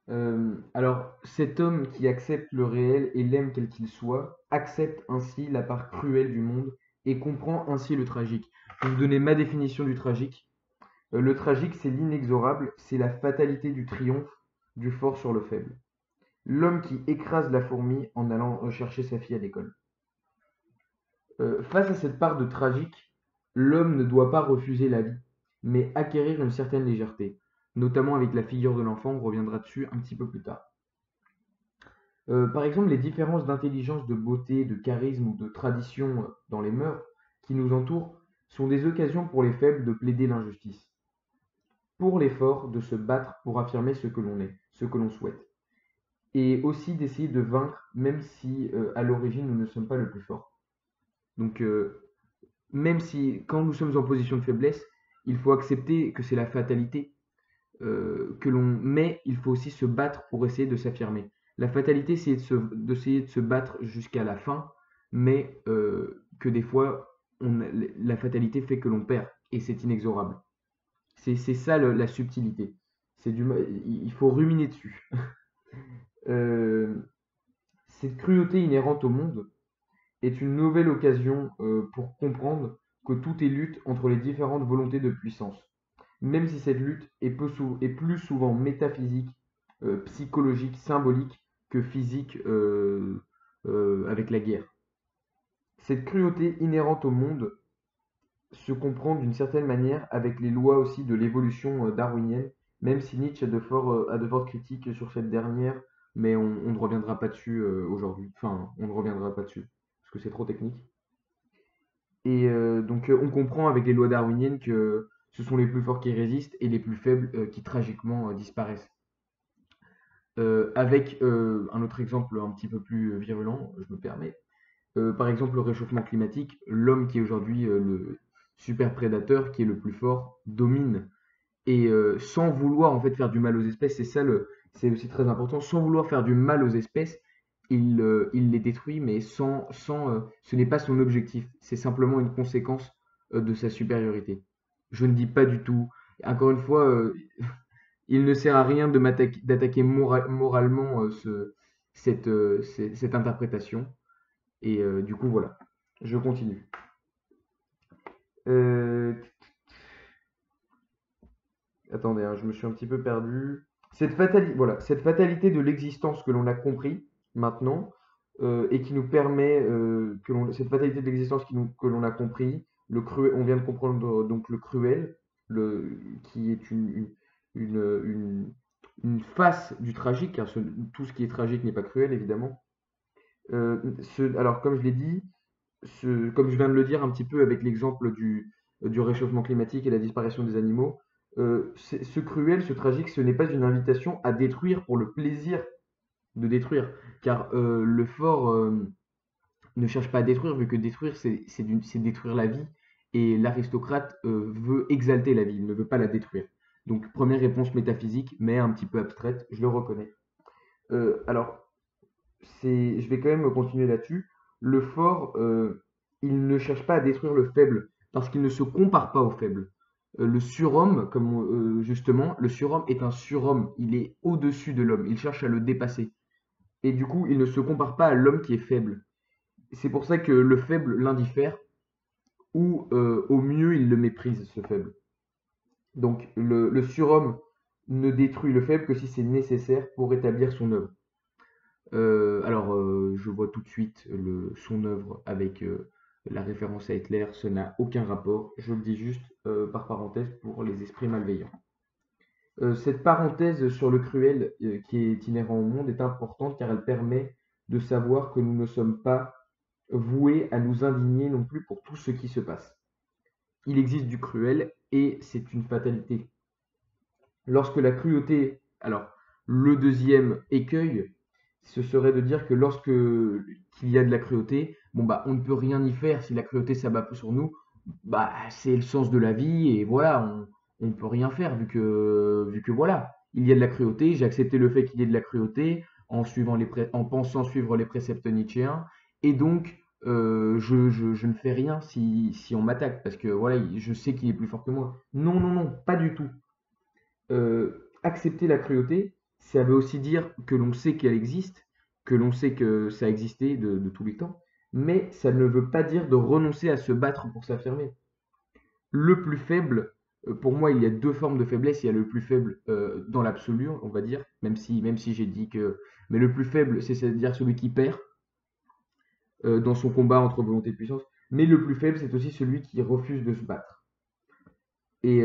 Alors, cet homme qui accepte le réel et l'aime quel qu'il soit, accepte ainsi la part cruelle du monde et comprend ainsi le tragique. Je vais vous donner ma définition du tragique. Le tragique, c'est l'inexorable, c'est la fatalité du triomphe du fort sur le faible. L'homme qui écrase la fourmi en allant chercher sa fille à l'école. Face à cette part de tragique, l'homme ne doit pas refuser la vie, mais acquérir une certaine légèreté, notamment avec la figure de l'enfant, on reviendra dessus un petit peu plus tard. Par exemple, les différences d'intelligence, de beauté, de charisme ou de tradition dans les mœurs qui nous entourent sont des occasions pour les faibles de plaider l'injustice, pour les forts de se battre pour affirmer ce que l'on est, ce que l'on souhaite, et aussi d'essayer de vaincre même si à l'origine nous ne sommes pas le plus fort. Donc même si quand nous sommes en position de faiblesse, il faut accepter que c'est la fatalité que l'on met, il faut aussi se battre pour essayer de s'affirmer. La fatalité, c'est d'essayer de se battre jusqu'à la fin, mais que des fois, la fatalité fait que l'on perd, et c'est inexorable. C'est ça la subtilité. Il faut ruminer dessus. Euh, cette cruauté inhérente au monde est une nouvelle occasion pour comprendre que tout est lutte entre les différentes volontés de puissance. Même si cette lutte est plus souvent métaphysique, psychologique, symbolique que physique avec la guerre. Cette cruauté inhérente au monde se comprend d'une certaine manière avec les lois aussi de l'évolution darwinienne, même si Nietzsche a de fortes critiques sur cette dernière, mais on ne reviendra pas dessus aujourd'hui. Enfin, on ne reviendra pas dessus, parce que c'est trop technique. Et donc on comprend avec les lois darwiniennes que ce sont les plus forts qui résistent et les plus faibles qui tragiquement disparaissent. Avec un autre exemple un petit peu plus virulent, je me permets. Par exemple, le réchauffement climatique, l'homme qui est aujourd'hui le super prédateur, qui est le plus fort, domine. Et sans vouloir en fait faire du mal aux espèces, c'est aussi très important, sans vouloir faire du mal aux espèces, il les détruit, mais ce n'est pas son objectif, c'est simplement une conséquence de sa supériorité. Je ne dis pas du tout, encore une fois, il ne sert à rien d'attaquer moralement cette interprétation. Et du coup, voilà. Je continue. Euh, Attendez, hein, je me suis un petit peu perdu. Voilà, cette fatalité de l'existence que l'on a compris maintenant et qui nous permet cette fatalité de l'existence que l'on a compris, on vient de comprendre donc le cruel, qui est une face du tragique, car tout ce qui est tragique n'est pas cruel évidemment. Alors comme je l'ai dit, comme je viens de le dire un petit peu avec l'exemple du réchauffement climatique et la disparition des animaux, ce cruel, ce tragique, ce n'est pas une invitation à détruire pour le plaisir de détruire, car le fort ne cherche pas à détruire, vu que détruire, c'est détruire la vie, et l'aristocrate veut exalter la vie, il ne veut pas la détruire. Donc première réponse métaphysique, mais un petit peu abstraite, je le reconnais. Alors, je vais quand même continuer là-dessus. Le fort, il ne cherche pas à détruire le faible, parce qu'il ne se compare pas au faible. Le surhomme, justement, le surhomme est un surhomme. Il est au-dessus de l'homme. Il cherche à le dépasser. Et du coup, il ne se compare pas à l'homme qui est faible. C'est pour ça que le faible l'indiffère, ou au mieux, il le méprise, ce faible. Donc, le surhomme ne détruit le faible que si c'est nécessaire pour établir son œuvre. Je vois tout de suite son œuvre avec la référence à Hitler, ça n'a aucun rapport, je le dis juste par parenthèse pour les esprits malveillants. Cette parenthèse sur le cruel qui est inhérent au monde est importante car elle permet de savoir que nous ne sommes pas voués à nous indigner non plus pour tout ce qui se passe. Il existe du cruel et c'est une fatalité. Lorsque la cruauté, alors le deuxième écueil, ce serait de dire que lorsque qu'il y a de la cruauté, bon bah on ne peut rien y faire si la cruauté s'abat sur nous, bah c'est le sens de la vie et voilà, on ne peut rien faire vu que voilà, il y a de la cruauté, j'ai accepté le fait qu'il y ait de la cruauté en pensant suivre les préceptes nietzschéens et donc je ne fais rien si on m'attaque parce que voilà, je sais qu'il est plus fort que moi. Non, non, non, pas du tout. Accepter la cruauté, Ça veut aussi dire que l'on sait qu'elle existe, que l'on sait que ça a existé de tous les temps, mais ça ne veut pas dire de renoncer à se battre pour s'affirmer. Le plus faible, pour moi, il y a deux formes de faiblesse. Il y a le plus faible dans l'absolu, on va dire, même si j'ai dit que. Mais le plus faible, c'est-à-dire celui qui perd dans son combat entre volonté et puissance. Mais le plus faible, c'est aussi celui qui refuse de se battre. Et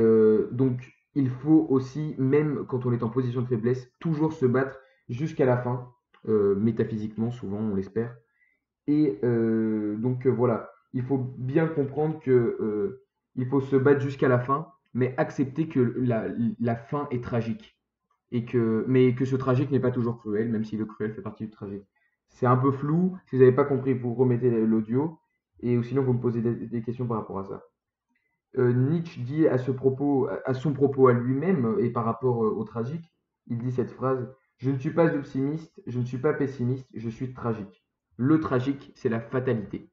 donc, il faut aussi, même quand on est en position de faiblesse, toujours se battre jusqu'à la fin, métaphysiquement, souvent, on l'espère. Et donc voilà, il faut bien comprendre que il faut se battre jusqu'à la fin, mais accepter que la fin est tragique. Mais que ce tragique n'est pas toujours cruel, même si le cruel fait partie du tragique. C'est un peu flou, si vous n'avez pas compris, vous remettez l'audio, ou sinon vous me posez des questions par rapport à ça. Nietzsche dit à son propos à lui-même et par rapport au tragique, il dit cette phrase: Je ne suis pas optimiste, je ne suis pas pessimiste, je suis tragique. Le tragique, c'est la fatalité.